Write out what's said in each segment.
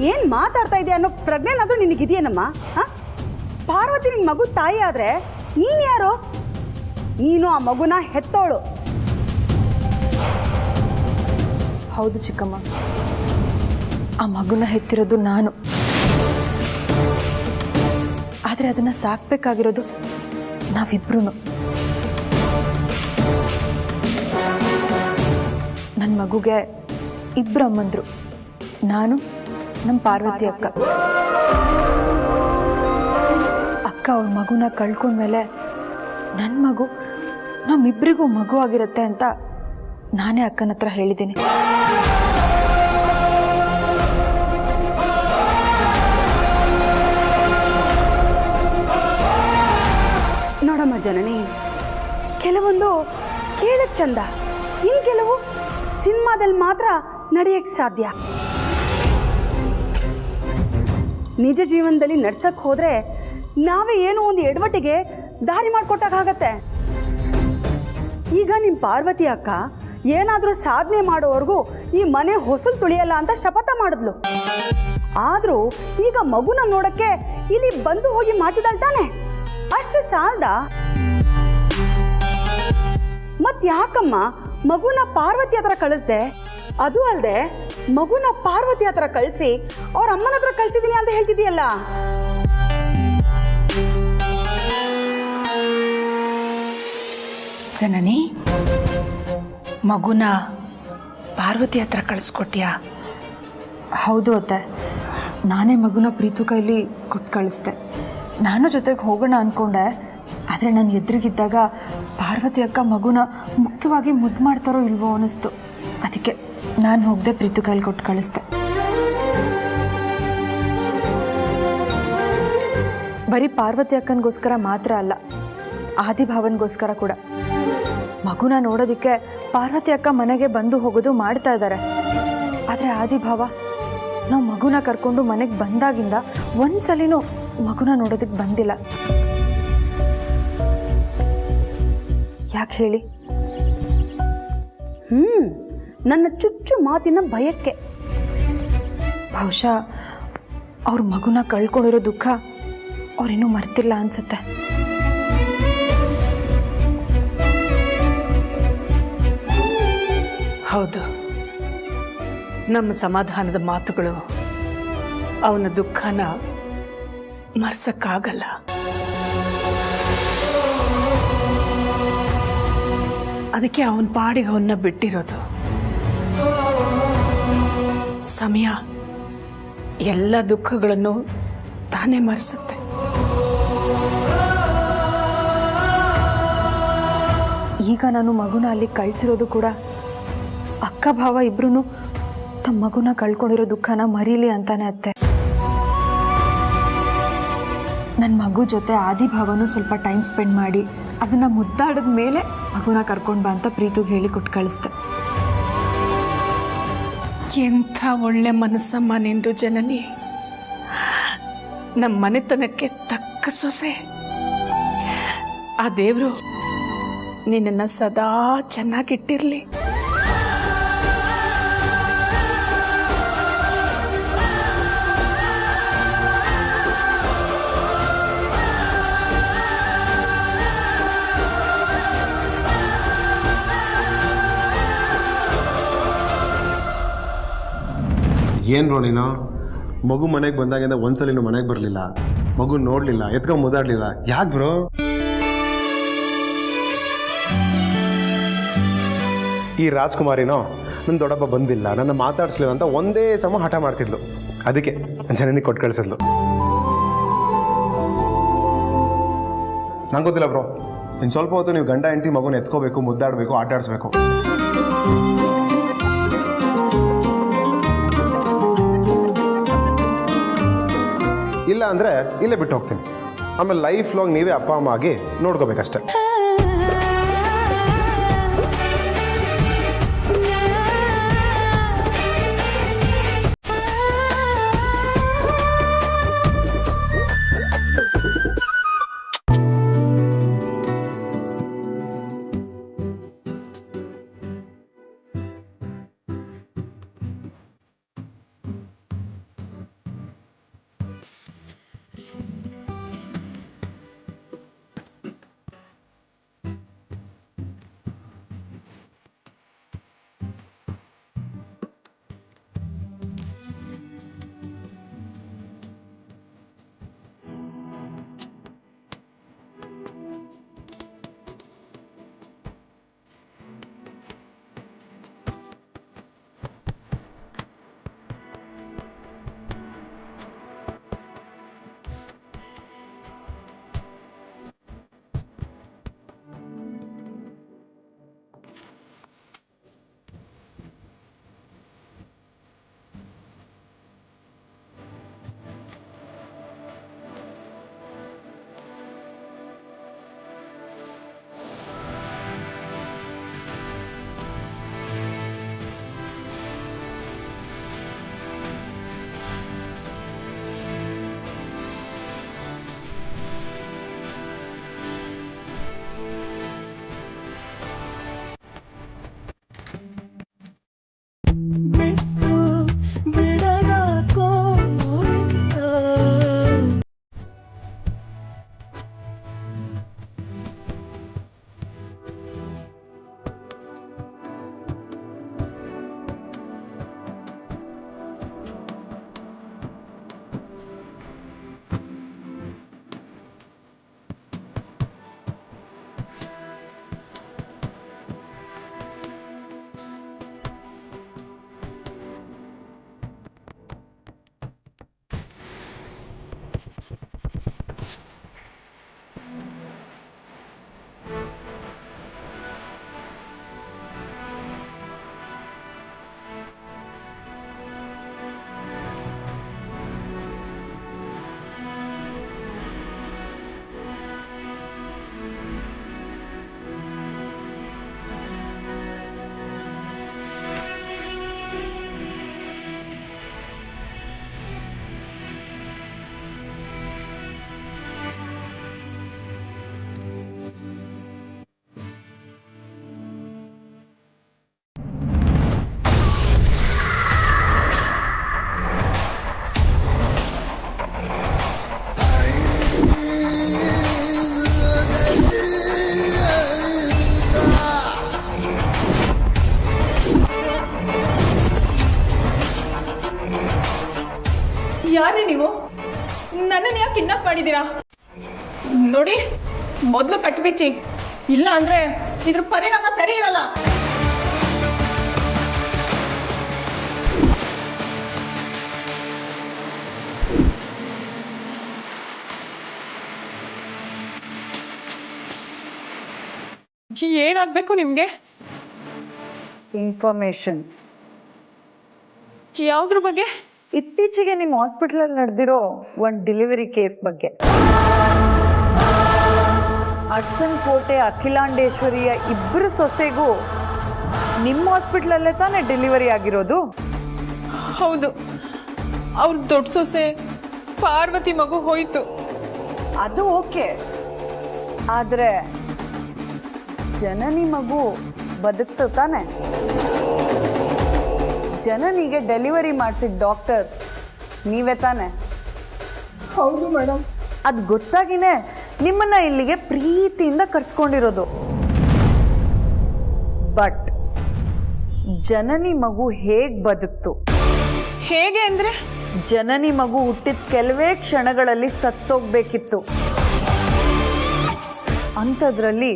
ಏನು ಮಾತಾಡ್ತಾ ಇದೆಯಾ ಅನ್ನೋ ಪ್ರಜ್ಞೆನಾದ್ರೂ ನಿನಗಿದೆಯೇನಮ್ಮ? ಹಾಂ, ಪಾರ್ವತಿ ನಿನ್ನ ಮಗು ತಾಯಿ ಆದರೆ ನೀನು ಯಾರು? ನೀನು ಆ ಮಗುನ ಹೆತ್ತೋಳು. ಹೌದು ಚಿಕ್ಕಮ್ಮ, ಆ ಮಗುನ ಹೆತ್ತಿರೋದು ನಾನು. ಆದರೆ ಅದನ್ನು ಸಾಕಬೇಕಾಗಿರೋದು ನಾವಿಬ್ರು. ನನ್ನ ಮಗುಗೆ ಇಬ್ಬರು ಅಮ್ಮಂದರು, ನಾನು, ನಮ್ಮ ಪಾರ್ವತಿ ಅಕ್ಕ. ಅಕ್ಕ ಅವ್ರ ಮಗುನ ಕಳ್ಕೊಂಡ್ಮೇಲೆ ನನ್ನ ಮಗು ನಮ್ಮಿಬ್ಬರಿಗೂ ಮಗು ಆಗಿರುತ್ತೆ ಅಂತ ನಾನೇ ಅಕ್ಕನ ಹತ್ರ ಹೇಳಿದ್ದೀನಿ. ನೋಡಮ್ಮ ಜನನಿ, ಕೆಲವೊಂದು ಕೇಳಕ್ಕೆ ಚಂದ, ಇನ್ನು ಕೆಲವು ಸಿನಿಮಾದಲ್ಲಿ ಮಾತ್ರ ನಡೆಯಕ್ಕೆ ಸಾಧ್ಯ. ನಿಜ ಜೀವನದಲ್ಲಿ ನಡ್ಸಕ್ಕೆ ಹೋದ್ರೆ ನಾವೇ ಏನೋ ಒಂದು ಎಡವಟ್ಟಿಗೆ ದಾರಿ ಮಾಡಿಕೊಟ್ಟಾಗತ್ತೆ. ಈಗ ನಿಮ್ಮ ಪಾರ್ವತಿ ಅಕ್ಕ ಏನಾದರೂ ಸಾಧನೆ ಮಾಡೋವರೆಗೂ ಈ ಮನೆ ಹೊಸಲು ತುಳಿಯಲ್ಲ ಅಂತ ಶಪಥ ಮಾಡಿದ್ಲು. ಆದರೂ ಈಗ ಮಗುನ ನೋಡಕ್ಕೆ ಇಲ್ಲಿ ಬಂದು ಹೋಗಿ ಮಾತಿದಳ್ತಾನೆ, ಅಷ್ಟು ಸಾಲದ? ಮತ್ ಯಾಕಮ್ಮ ಮಗುನ ಪಾರ್ವತಿ ಹತ್ರ ಕಳಿಸ್ದೆ? ಅದು ಅಲ್ಲದೆ ಮಗುನ ಪಾರ್ವತಿ ಹತ್ರ ಕಳಿಸಿ ಅವ್ರ ಅಮ್ಮನ ಹತ್ರ ಕಳ್ಸಿದೀನಿ ಅಂತ ಹೇಳ್ತಿದೀಯಲ್ಲ. ಜನನಿ, ಮಗುನ ಪಾರ್ವತಿ ಹತ್ರ ಕಳಿಸ್ಕೊಟ್ಯಾ? ಹೌದು ಅತ್ತೆ, ನಾನೇ ಮಗುನ ಪ್ರೀತು ಕೈಲಿ ಕೊಟ್ಟು ಕಳಿಸ್ದೆ. ನಾನು ಜೊತೆಗೆ ಹೋಗೋಣ ಅಂದ್ಕೊಂಡೆ, ಆದರೆ ನಾನು ಎದುರಿಗಿದ್ದಾಗ ಪಾರ್ವತಿ ಅಕ್ಕ ಮಗುನ ಮುಕ್ತವಾಗಿ ಮುದ್ದು ಮಾಡ್ತಾರೋ ಇಲ್ವೋ ಅನ್ನಿಸ್ತು. ಅದಕ್ಕೆ ನಾನು ಹೋಗದೆ ಪ್ರೀತು ಕೈಲಿ ಕೊಟ್ಟು ಕಳಿಸ್ದೆ. ಬರೀ ಪಾರ್ವತಿ ಅಕ್ಕನಿಗೋಸ್ಕರ ಮಾತ್ರ ಅಲ್ಲ, ಆದಿಭಾವನಿಗೋಸ್ಕರ ಕೂಡ. ಮಗುನ ನೋಡೋದಕ್ಕೆ ಪಾರ್ವತಿ ಅಕ್ಕ ಮನೆಗೆ ಬಂದು ಹೋಗೋದು ಮಾಡ್ತಾ ಇದ್ದಾರೆ. ಆದರೆ ಆದಿಭಾವ ನಾವು ಮಗುನ ಕರ್ಕೊಂಡು ಮನೆಗೆ ಬಂದಾಗಿಂದ ಒಂದ್ಸಲಿನೂ ಮಗುನ ನೋಡೋದಕ್ಕೆ ಬಂದಿಲ್ಲ. ಯಾಕೆ ಹೇಳಿ? ನನ್ನ ಚುಚ್ಚು ಮಾತಿನ ಭಯಕ್ಕೆ. ಬಹುಶಃ ಅವ್ರ ಮಗುನ ಕಳ್ಕೊಂಡಿರೋ ದುಃಖ ಅವ್ರೇನೂ ಮರ್ತಿಲ್ಲ ಅನ್ಸುತ್ತೆ. ಹೌದು, ನಮ್ಮ ಸಮಾಧಾನದ ಮಾತುಗಳು ಅವನ ದುಃಖನ ಮರ್ಸಕ್ಕಾಗಲ್ಲ. ಅದಕ್ಕೆ ಅವನ ಪಾಡಿಗೆ ಅವನ್ನ ಬಿಟ್ಟಿರೋದು. ಸಮಯ ಎಲ್ಲ ದುಃಖಗಳನ್ನು ತಾನೇ ಮರೆಸುತ್ತೆ. ಈಗ ನಾನು ಮಗುನ ಅಲ್ಲಿ ಕಳ್ಸಿರೋದು ಕೂಡ ಅಕ್ಕ ಭಾವ ಇಬ್ರು ತಮ್ಮ ಮಗುನ ಕಳ್ಕೊಂಡಿರೋ ದುಃಖನ ಮರೀಲಿ ಅಂತಾನೆ ಅತ್ತೆ. ನನ್ನ ಮಗು ಜೊತೆ ಆದಿಭಾವನು ಸ್ವಲ್ಪ ಟೈಮ್ ಸ್ಪೆಂಡ್ ಮಾಡಿ ಅದನ್ನ ಮುದ್ದಾಡಿದ ಮೇಲೆ ಮಗುನ ಕರ್ಕೊಂಡು ಬಾ ಅಂತ ಪ್ರೀತಿಗೆ ಹೇಳಿ ಕೊಟ್ಟು ಕಳಿಸ್ದೆ. ಎಂಥ ಒಳ್ಳೆ ಮನಸ್ಸಮ್ಮ ನಿಂದು ಜನನಿ. ನಮ್ಮ ಮನೆತನಕ್ಕೆ ತಕ್ಕ ಸೊಸೆ. ಆ ದೇವರು ನಿನ್ನನ್ನು ಸದಾ ಚೆನ್ನಾಗಿಟ್ಟಿರಲಿ. ಏನು ಬ್ರೋ ನೀನು? ಮಗು ಮನೆಗೆ ಬಂದಾಗಿಂದ ಒಂದ್ಸಲಿನೂ ಮನೆಗೆ ಬರಲಿಲ್ಲ, ಮಗು ನೋಡಲಿಲ್ಲ, ಎತ್ಕೊಂಡು ಮುದಾಡಲಿಲ್ಲ. ಯಾಕೆ ಬ್ರೋ? ಈ ರಾಜ್ಕುಮಾರಿನೋ ನನ್ನ ದೊಡ್ಡಪ್ಪ ಬಂದಿಲ್ಲ, ನನ್ನ ಮಾತಾಡಿಸ್ಲಿಲ್ಲ ಅಂತ ಒಂದೇ ಸಮ ಹಠ ಮಾಡ್ತಿದ್ಲು. ಅದಕ್ಕೆ ಜನನಿ ಕೊಟ್ಟು ಕಳಿಸಿದ್ಲು. ನಂಗೆ ಗೊತ್ತಿಲ್ಲ ಬ್ರೋ, ಇನ್ನು ಸ್ವಲ್ಪ ಹೊತ್ತು ನೀವು ಗಂಡ ಹೆಂಡತಿ ಮಗುನ ಎತ್ಕೋಬೇಕು, ಮುದ್ದಾಡಬೇಕು, ಆಟ ಆಡಿಸ್ಬೇಕು. ಇಲ್ಲ ಅಂದರೆ ಇಲ್ಲೇ ಬಿಟ್ಟು ಹೋಗ್ತೀನಿ. ಆಮೇಲೆ ಲೈಫ್ ಲಾಂಗ್ ನೀವೇ ಅಪ್ಪ ಅಮ್ಮ ಆಗಿ ನೋಡ್ಕೋಬೇಕಷ್ಟೆ. ಮಾಡಿದ್ದೀರಾ? ನೋಡಿ, ಮೊದಲು ಕಟ್ಬಿಚ್ಚಿ, ಇಲ್ಲ ಅಂದ್ರೆ ಇದ್ರ ಪರಿಣಾಮ ಸರಿ ಇರಲ್ಲ. ಏನಾಗ್ಬೇಕು ನಿಮ್ಗೆ? ಇನ್ಫಾರ್ಮೇಶನ್. ಯಾವ್ದ್ರ ಬಗ್ಗೆ? ಇತ್ತೀಚೆಗೆ ನಿಮ್ಮ ಹಾಸ್ಪಿಟಲ್ ನಡೆದಿರೋ ಒಂದು ಡೆಲಿವರಿ ಕೇಸ್ ಬಗ್ಗೆ. ಅರ್ಸನ್ಕೋಟೆ ಅಖಿಲಾಂಡೇಶ್ವರಿಯ ಇಬ್ಬರು ಸೊಸೆಗೂ ನಿಮ್ಮ ಹಾಸ್ಪಿಟ್ಲಲ್ಲೇ ತಾನೇ ಡೆಲಿವರಿ ಆಗಿರೋದು? ಹೌದು, ಅವ್ರ ದೊಡ್ಡ ಸೊಸೆ ಪಾರ್ವತಿ ಮಗು ಹೋಯ್ತು. ಅದು ಓಕೆ, ಆದ್ರೆ ಜನನಿ ಮಗು ಬದುಕ್ತು ತಾನೆ? ಜನನಿಗೆ ಡೆಲಿವರಿ ಮಾಡಿಸಿದ ಡಾಕ್ಟರ್ ನೀವೇ ತಾನೆ? ಹೌದು ಮೇಡಮ್. ಅದು ಗೊತ್ತಾಗಿನೇ ನಿಮ್ಮನ್ನ ಇಲ್ಲಿಗೆ ಪ್ರೀತಿಯಿಂದ ಕರ್ಸ್ಕೊಂಡಿರೋದು. ಬಟ್ ಜನನಿ ಮಗು ಹೇಗ್ ಬದುಕ್ತು? ಹೇಗೆ ಅಂದ್ರೆ? ಜನನಿ ಮಗು ಹುಟ್ಟಿದ ಕೆಲವೇ ಕ್ಷಣಗಳಲ್ಲಿ ಸತ್ತೋಗ್ಬೇಕಿತ್ತು. ಅಂಥದ್ರಲ್ಲಿ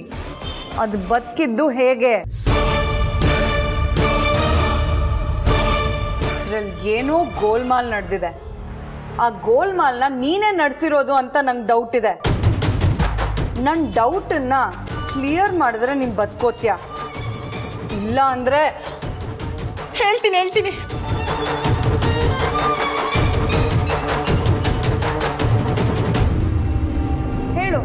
ಅದು ಬದುಕಿದ್ದು ಹೇಗೆ? ಇದ್ರಲ್ಲಿ ಏನೋ ಗೋಲ್ಮಾಲ್ ನಡೆದಿದೆ. ಆ ಗೋಲ್ಮಾಲ್ನ ನೀನೇ ನಡೆಸಿರೋದು ಅಂತ ನಂಗೆ ಡೌಟ್ ಇದೆ. ನನ್ನ ಡೌಟನ್ನ ಕ್ಲಿಯರ್ ಮಾಡಿದ್ರೆ ನೀನು ಬದುಕೋತ್ಯಾ, ಇಲ್ಲ ಅಂದ್ರೆ ಹೇಳ್ತೀನಿ. ಹೇಳು.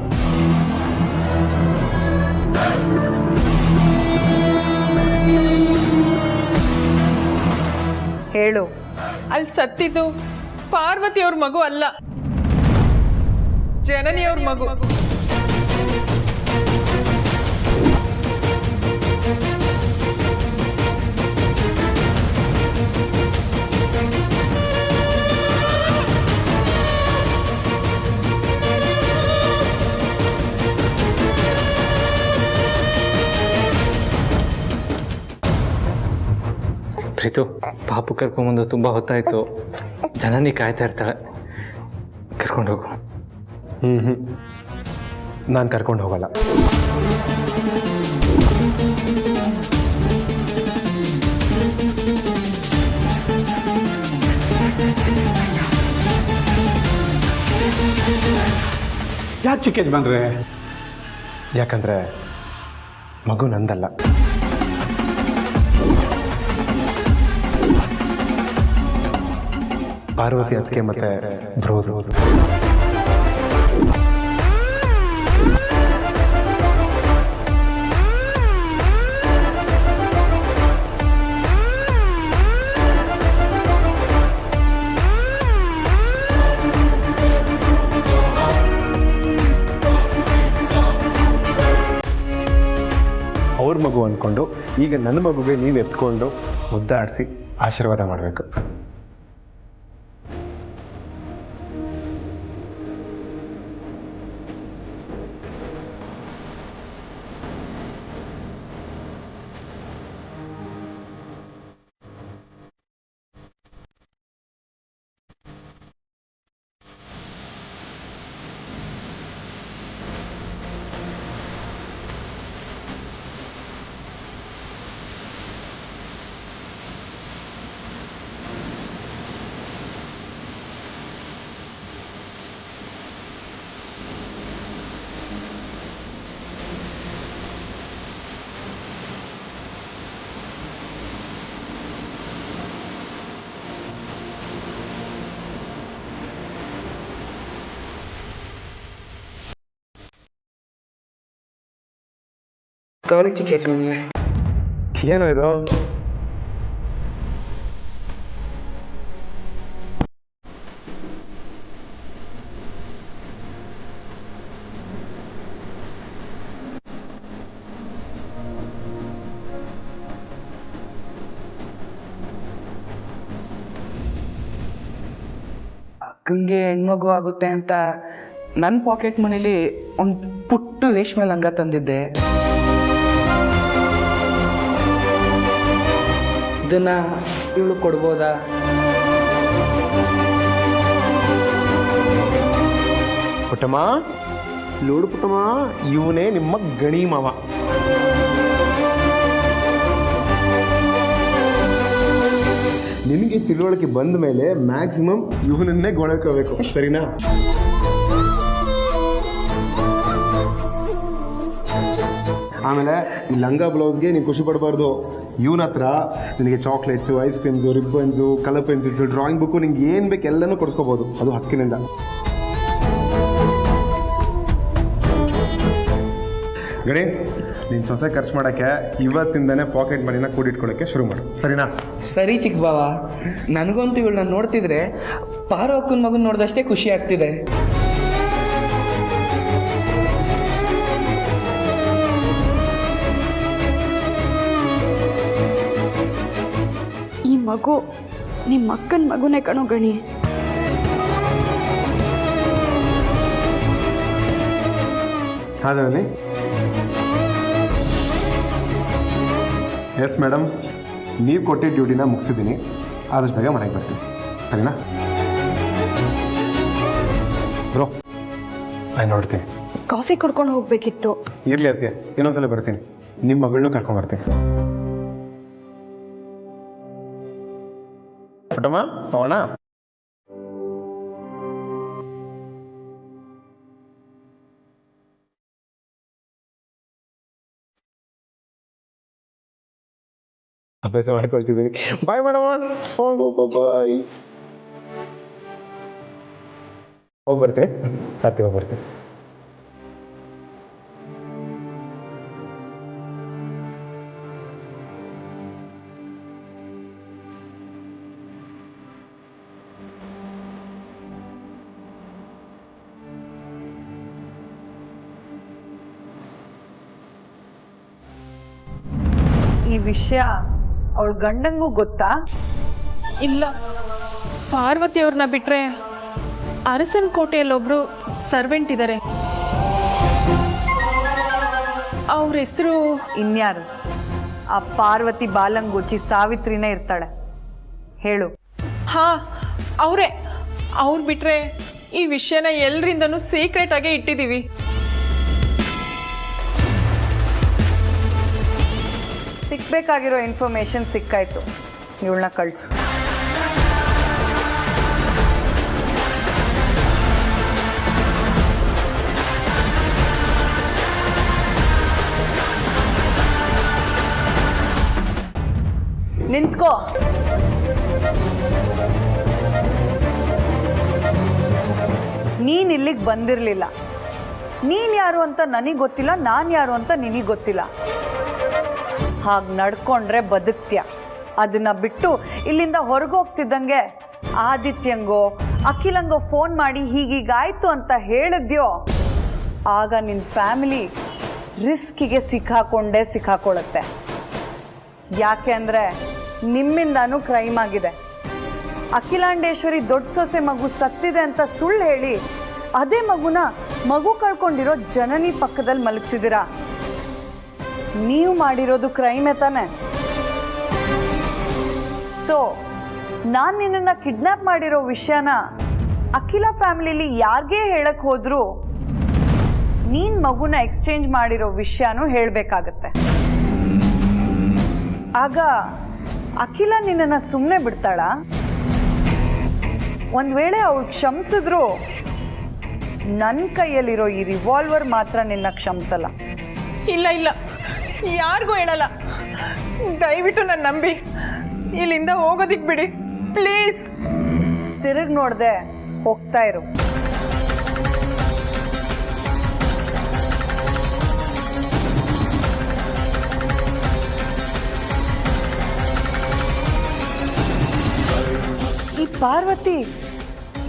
ಹೇಳು. ಅಲ್ಲಿ ಸತ್ತಿದ್ದು ಪಾರ್ವತಿ ಅವ್ರ ಮಗು ಅಲ್ಲ, ಜನನಿ ಅವ್ರ ಮಗು. ಪ್ರೀತು, ಪಾಪು ಕರ್ಕೊಂಬಂದು ತುಂಬ ಹೊತ್ತಾಯಿತು. ಜನನಿ ಕಾಯ್ತಾ ಇರ್ತಾಳೆ, ಕರ್ಕೊಂಡು ಹೋಗು. ನಾನು ಕರ್ಕೊಂಡು ಹೋಗಲ್ಲ. ಯಾಕೆ ಚಿಕ್ಕ ಯಜಮಾನ್ರೆ? ಯಾಕಂದ್ರೆ ಮಗು ನಂದಲ್ಲ. ಪಾರ್ವತಿ ಅದಕ್ಕೆ ಮತ್ತೆ ಬ್ರೋದು. ಅವ್ರ ಮಗು ಅಂದ್ಕೊಂಡು ಈಗ ನನ್ನ ಮಗುಗೆ ನೀವು ಎತ್ಕೊಂಡು ಮುದ್ದಾಡಿಸಿ ಆಶೀರ್ವಾದ ಮಾಡಬೇಕು. ಏನೋ ಇದು? ಅಕ್ಕಂಗೆ ಹೆಣ್ಮಗು ಆಗುತ್ತೆ ಅಂತ ನನ್ನ ಪಾಕೆಟ್ ಮನೇಲಿ ಒಂದು ಪುಟ್ಟು ರೇಷ್ಮೆ ಲಂಗ ತಂದಿದ್ದೆ. ಇದನ್ನ ಇವಳು ಕೊಡ್ಬೋದಾ? ಪುಟ್ಟಮ್ಮ ನೋಡು ಪುಟ್ಟಮ್ಮ, ಇವನೇ ನಿಮ್ಮ ಗಣಿ ಮಾವ. ನಿನಗೆ ತಿಳುವಳಿಕೆ ಬಂದ ಮೇಲೆ ಮ್ಯಾಕ್ಸಿಮಮ್ ಇವನನ್ನೇ ಗೊಳಕೋಬೇಕು, ಸರಿನಾ? ಆಮೇಲೆ ಈ ಲಂಗ ಬ್ಲೌಸ್ಗೆ ನೀವು ಖುಷಿ ಪಡಬಾರ್ದು. ಇವನ ಹತ್ರ ನಿನಗೆ chocolates, ice creams, ribbons, colour pencils, drawing book, ನಿಂಗೆ ಏನು ಬೇಕು ಎಲ್ಲನೂ ಕೊಡಿಸ್ಕೋಬೋದು, ಅದು ಹಕ್ಕಿನಿಂದ. ಗಣಿ, ನೀನು ಸೊಸೆ ಖರ್ಚು ಮಾಡೋಕ್ಕೆ ಇವತ್ತಿಂದನೇ ಪಾಕೆಟ್ ಮನಿನ ಕೂಡಿಟ್ಕೊಳ್ಳೋಕ್ಕೆ ಶುರು ಮಾಡು, ಸರಿನಾ? ಸರಿ ಚಿಕ್ಕ ಬಾವ, ನನಗಂತೂ ಇವಳನ್ನ ನೋಡ್ತಿದ್ರೆ ಪಾರು ಅಕ್ಕನ ಮಗನ ನೋಡ್ದಷ್ಟೇ ಖುಷಿ ಆಗ್ತಿದೆ. ಈ ಮಗು ನಿಮ್ಮ ಅಕ್ಕನ ಮಗುನೇ ಕಣೋ ಗಣಿ. ಹಾಂ ಎಸ್ ಮೇಡಮ್, ನೀವು ಕೊಟ್ಟಿದ್ದ ಡ್ಯೂಟಿನ ಮುಗಿಸಿದ್ದೀನಿ. ಆದಷ್ಟು ಬೇಗ ಮನೆಗೆ ಬರ್ತೀನಿ, ಸರಿನಾ? ಬ್ರೋ, ನಾನು ನೋಡ್ತೀನಿ. ಕಾಫಿ ಕುಡ್ಕೊಂಡು ಹೋಗ್ಬೇಕಿತ್ತು. ಇರಲಿ ಅದಕ್ಕೆ, ಇನ್ನೊಂದ್ಸಲ ಬರ್ತೀನಿ. ನಿಮ್ಮ ಮಗಳನ್ನೂ ಕರ್ಕೊಂಡ್ಬರ್ತೀನಿ. ಪುಟ್ಟಮ್ಮ, ಹೋಗೋಣ? ಅಭ್ಯಾಸ ಮಾಡ್ಕೊಳ್ತಿದ್ದೀನಿ. Bye madam. ಬಾಯ್. ಹೋಗಿ ಬರ್ತೀನಿ, ಸಾಧ್ಯ ಹೋಗಿ ಬರ್ತೀನಿ. ಈ ವಿಷಯ ಅವಳ ಗಂಡಂಗೂ ಗೊತ್ತಾ? ಇಲ್ಲ, ಪಾರ್ವತಿ ಅವ್ರನ್ನ ಬಿಟ್ರೆ ಅರಸನ್ ಕೋಟೆಯಲ್ಲೊಬ್ರು ಸರ್ವೆಂಟ್ ಇದ್ದಾರೆ. ಅವ್ರ ಹೆಸರು ಇನ್ಯಾರು? ಆ ಪಾರ್ವತಿ ಬಾಲಂಗುಚಿ ಸಾವಿತ್ರಿನೇ ಇರ್ತಾಳೆ. ಹೇಳು. ಹಾ, ಅವರೇ. ಅವ್ರು ಬಿಟ್ರೆ ಈ ವಿಷಯನ ಎಲ್ರಿಂದನೂ ಸೀಕ್ರೆಟ್ ಆಗೇ ಇಟ್ಟಿದ್ದೀವಿ. ಸಿಕ್ಬೇಕಾಗಿರೋ ಇನ್ಫಾರ್ಮೇಶನ್ ಸಿಕ್ಕಾಯ್ತು. ಇವಳನ್ನ ಕಳಿಸು. ನಿಂತ್ಕೋ. ನೀನ್ ಇಲ್ಲಿಗೆ ಬಂದಿರಲಿಲ್ಲ. ನೀನ್ ಯಾರು ಅಂತ ನನಗೆ ಗೊತ್ತಿಲ್ಲ, ನಾನು ಯಾರು ಅಂತ ನಿನಗೆ ಗೊತ್ತಿಲ್ಲ. ಹಾಗೆ ನಡ್ಕೊಂಡ್ರೆ ಬದುಕ್ತ್ಯ. ಅದನ್ನ ಬಿಟ್ಟು ಇಲ್ಲಿಂದ ಹೊರಗೋಗ್ತಿದ್ದಂಗೆ ಆದಿತ್ಯಂಗೋ ಅಖಿಲಂಗೋ ಫೋನ್ ಮಾಡಿ ಹೀಗೀಗಾಯ್ತು ಅಂತ ಹೇಳಿದ್ಯೋ, ಆಗ ನಿನ್ನ ಫ್ಯಾಮಿಲಿ ರಿಸ್ಕಿಗೆ ಸಿಕ್ಕಾಕೊಳ್ಳುತ್ತೆ. ಯಾಕೆ ಅಂದರೆ ನಿಮ್ಮಿಂದಾನು ಕ್ರೈಮ್ ಆಗಿದೆ. ಅಖಿಲಾಂಡೇಶ್ವರಿ ದೊಡ್ಡ ಸೊಸೆ ಮಗು ಸತ್ತಿದೆ ಅಂತ ಸುಳ್ಳು ಹೇಳಿ ಅದೇ ಮಗು ಕಳ್ಕೊಂಡಿರೋ ಜನನಿ ಪಕ್ಕದಲ್ಲಿ ಮಲಗಿಸಿದಿರಾ. ನೀವು ಮಾಡಿರೋದು ಕ್ರೈಮೇ ತಾನೆ. ಸೊ ನಾನು ನಿನ್ನನ್ನು ಕಿಡ್ನಾಪ್ ಮಾಡಿರೋ ವಿಷಯನ ಅಖಿಲ ಫ್ಯಾಮಿಲಿಲಿ ಯಾರಿಗೇ ಹೇಳಕ್ ಹೋದ್ರು ನೀನ್ ಮಗುನ ಎಕ್ಸ್ಚೇಂಜ್ ಮಾಡಿರೋ ವಿಷಯನೂ ಹೇಳಬೇಕಾಗತ್ತೆ. ಆಗ ಅಖಿಲ ನಿನ್ನನ್ನು ಸುಮ್ಮನೆ ಬಿಡ್ತಾಳಾ? ಒಂದ್ ವೇಳೆ ಅವಳು ಕ್ಷಮಿಸಿದ್ರು ನನ್ನ ಕೈಯಲ್ಲಿರೋ ಈ ರಿವಾಲ್ವರ್ ಮಾತ್ರ ನಿನ್ನ ಕ್ಷಮಿಸಲ್ಲ. ಇಲ್ಲ ಇಲ್ಲ, ಯಾರಿಗೂ ಹೇಳಲ್ಲ. ದಯವಿಟ್ಟು ನನ್ನ ನಂಬಿ ಇಲ್ಲಿಂದ ಹೋಗೋದಿಕ್ ಬಿಡಿ ಪ್ಲೀಸ್. ತಿರುಗಿ ನೋಡ್ದೆ ಹೋಗ್ತಾ ಇರು. ಈ ಪಾರ್ವತಿ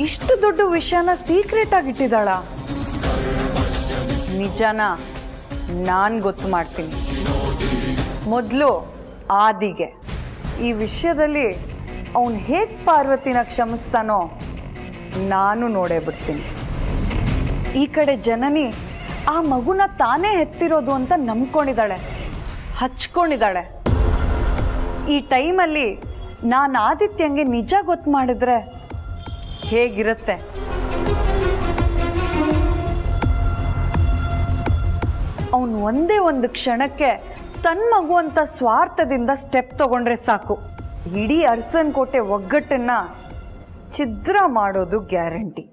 ಇಷ್ಟು ದೊಡ್ಡ ವಿಷಯನ ಸೀಕ್ರೆಟ್ ಆಗಿಟ್ಟಿದ್ದಾಳ? ನಿಜಾನ ನಾನು ಗೊತ್ತು ಮಾಡ್ತೀನಿ. ಮೊದಲು ಆದಿಗೆ ಈ ವಿಷಯದಲ್ಲಿ ಅವನು ಹೇಗೆ ಪಾರ್ವತಿನ ಕ್ಷಮಿಸ್ತಾನೋ ನಾನು ನೋಡೇ ಬಿಡ್ತೀನಿ. ಈ ಕಡೆ ಜನನಿ ಆ ಮಗುನ ತಾನೇ ಹೆತ್ತಿರೋದು ಅಂತ ನಂಬ್ಕೊಂಡಿದ್ದಾಳೆ, ಹಚ್ಕೊಂಡಿದ್ದಾಳೆ. ಈ ಟೈಮಲ್ಲಿ ನಾನು ಆದಿತ್ಯಂಗೆ ನಿಜ ಗೊತ್ತು ಮಾಡಿದ್ರೆ ಹೇಗಿರುತ್ತೆ? ಅವನು ಒಂದೇ ಒಂದು ಕ್ಷಣಕ್ಕೆ ತನ್ನ ಮಗು ಅಂತ ಸ್ವಾರ್ಥದಿಂದ ಸ್ಟೆಪ್ ತಗೊಂಡ್ರೆ ಸಾಕು, ಇಡೀ ಅರಸನ್ ಕೋಟೆ ಒಗ್ಗಟ್ಟನ್ನ ಛಿದ್ರ ಮಾಡೋದು ಗ್ಯಾರಂಟಿ.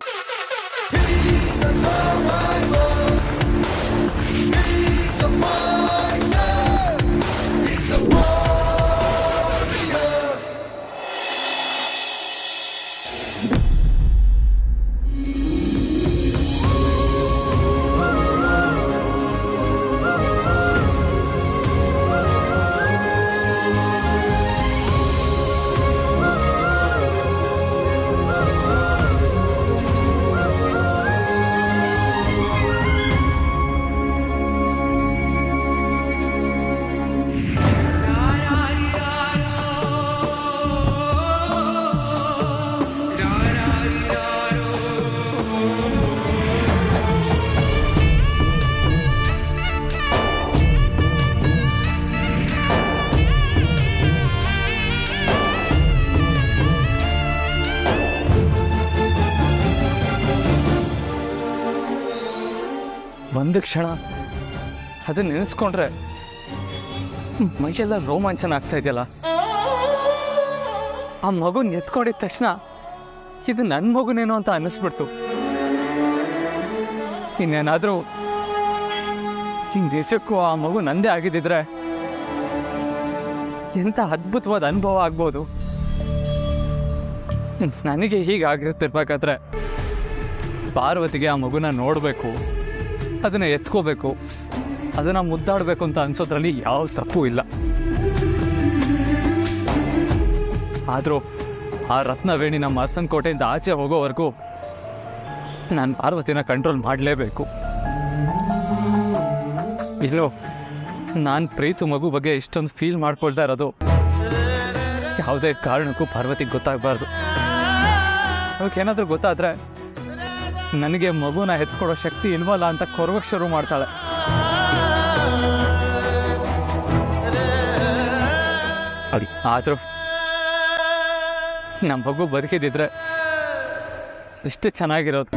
ಒಂದು ಕ್ಷಣ ಅದನ್ನ ನೆನೆಸ್ಕೊಂಡ್ರೆ ಮೈಯೆಲ್ಲ ರೋಮಾಂಚನ ಆಗ್ತಾ ಇದೆಯಲ್ಲ. ಆ ಮಗುನ ಎತ್ಕೊಂಡಿದ ತಕ್ಷಣ ಇದು ನನ್ನ ಮಗುನೇನೋ ಅಂತ ಅನ್ನಿಸ್ಬಿಡ್ತು. ಇನ್ನೇನಾದರೂ ನಿಜಕ್ಕೂ ಆ ಮಗು ನಂದೇ ಆಗಿದ್ದಿದ್ರೆ ಎಂಥ ಅದ್ಭುತವಾದ ಅನುಭವ ಆಗ್ಬೋದು. ನನಗೆ ಹೀಗಾಗಿರ್ತಿರ್ಬೇಕಾದ್ರೆ ಪಾರ್ವತಿಗೆ ಆ ಮಗುನ ನೋಡಬೇಕು, ಅದನ್ನು ಎತ್ಕೋಬೇಕು, ಅದನ್ನು ಮುದ್ದಾಡಬೇಕು ಅಂತ ಅನ್ಸೋದ್ರಲ್ಲಿ ಯಾವ ತಪ್ಪು ಇಲ್ಲ. ಆದರೂ ಆ ರತ್ನವೇಣಿ ನಮ್ಮ ಅರಸನ್ ಕೋಟೆಯಿಂದ ಆಚೆ ಹೋಗೋವರೆಗೂ ನಾನು ಪಾರ್ವತಿನ ಕಂಟ್ರೋಲ್ ಮಾಡಲೇಬೇಕು. ಇಲ್ಲೋ ನಾನು ಪ್ರೀತು ಮಗು ಬಗ್ಗೆ ಇಷ್ಟೊಂದು ಫೀಲ್ ಮಾಡ್ಕೊಳ್ತಾ ಇರೋದು ಯಾವುದೇ ಕಾರಣಕ್ಕೂ ಪಾರ್ವತಿಗೆ ಗೊತ್ತಾಗಬಾರ್ದು. ಅವಕ್ಕೇನಾದರೂ ಗೊತ್ತಾದರೆ ನನಗೆ ಮಗುನ ಎತ್ಕೊಡೋ ಶಕ್ತಿ ಇಲ್ವಲ್ಲ ಅಂತ ಕೊರಗಕ್ಕೆ ಶುರು ಮಾಡ್ತಾಳೆ. ಆದರೂ ನಮ್ಮ ಮಗು ಬದುಕಿದಿದ್ರೆ ಎಷ್ಟು ಚೆನ್ನಾಗಿರೋದು.